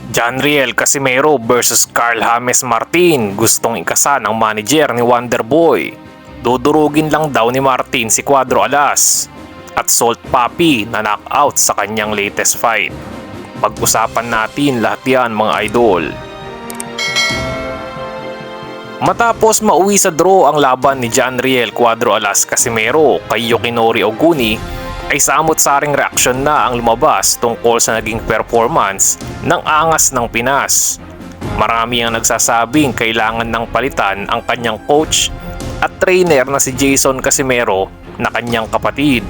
Janriel Casimero versus Carl James Martin, gustong ikasa ng manager ni Wonderboy. Dudurugin lang daw ni Martin si Cuadro Alas at Salt Papi na knockout sa kanyang latest fight. Pag-usapan natin lahat yan mga idol. Matapos mauwi sa draw ang laban ni Janriel Cuadro Alas Casimero kay Yukinori Oguni, ay samot-saring reaksyon na ang lumabas tungkol sa naging performance ng angas ng Pinas. Marami ang nagsasabing kailangan ng palitan ang kanyang coach at trainer na si Jason Casimero na kanyang kapatid.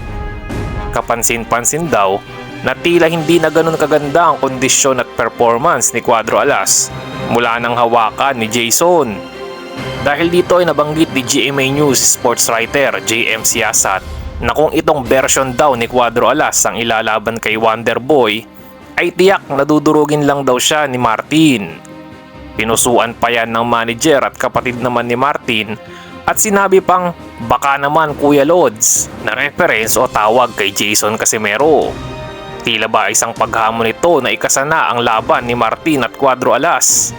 Kapansin-pansin daw na tila hindi na ganun kaganda ang kondisyon at performance ni Cuadro Alas mula ng hawakan ni Jason. Dahil dito ay nabanggit ni GMA News sports writer JM Siasat na kung itong version daw ni Cuadro Alas ang ilalaban kay Wonderboy, ay tiyak na dudurugin lang daw siya ni Martin. Pinusuan pa yan ng manager at kapatid naman ni Martin at sinabi pang baka naman Kuya Lods na reference o tawag kay Jason Casimero. Tila ba isang paghamon nito na ikasana ang laban ni Martin at Cuadro Alas?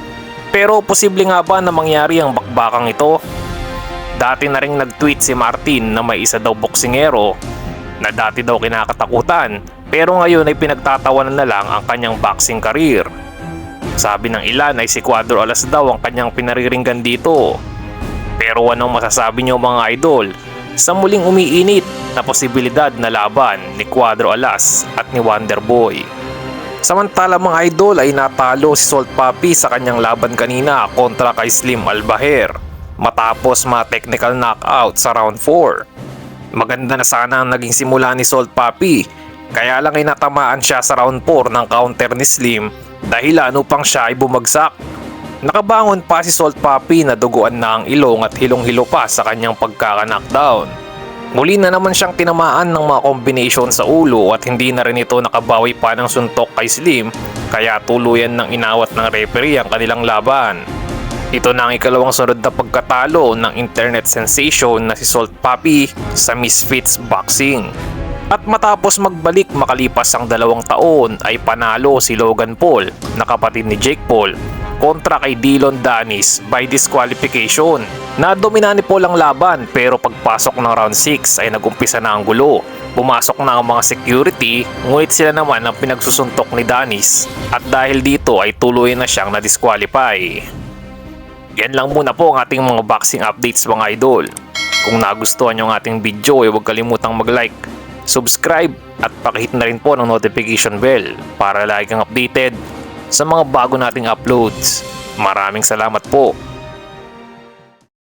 Pero posible nga ba na mangyari ang bakbakang ito? Dati na ring nag-tweet si Martin na may isa daw boksingero na dati daw kinakatakutan pero ngayon ay pinagtatawanan na lang ang kanyang boxing career. Sabi ng ilan ay si Cuadro Alas daw ang kanyang pinariringgan dito. Pero anong masasabi niyo mga idol sa muling umiinit na posibilidad na laban ni Cuadro Alas at ni Wonderboy? Samantala mga idol ay natalo si Salt Papi sa kanyang laban kanina kontra kay Slim Albaher matapos ma-technical knockout sa round 4. Maganda na sana ang naging simula ni Salt Papi, kaya lang ay natamaan siya sa round 4 ng counter ni Slim dahil upang siya ay bumagsak. Nakabangon pa si Salt Papi na duguan na ang ilong at hilong-hilo pa sa kanyang pagkaka-knockdown. Muli na naman siyang tinamaan ng mga combination sa ulo at hindi na rin ito nakabawi pa ng suntok kay Slim, kaya tuluyan ng inawat ng referee ang kanilang laban. Ito na ang ikalawang sunod na pagkatalo ng internet sensation na si Salt Papi sa Misfits Boxing. At matapos magbalik makalipas ang 2 taon ay panalo si Logan Paul na kapatid ni Jake Paul kontra kay Dillon Danis by disqualification. Nadomina ni Paul ang laban pero pagpasok ng round 6 ay nagumpisa na ang gulo. Pumasok na ang mga security ngunit sila naman ang pinagsusuntok ni Danis at dahil dito ay tuloy na siyang na-disqualify. Yan lang muna po ang ating mga boxing updates mga idol. Kung nagustuhan nyo ang ating video ay huwag kalimutang mag-like, subscribe at pakihit na rin po ng notification bell para lagi kang updated sa mga bago nating uploads. Maraming salamat po.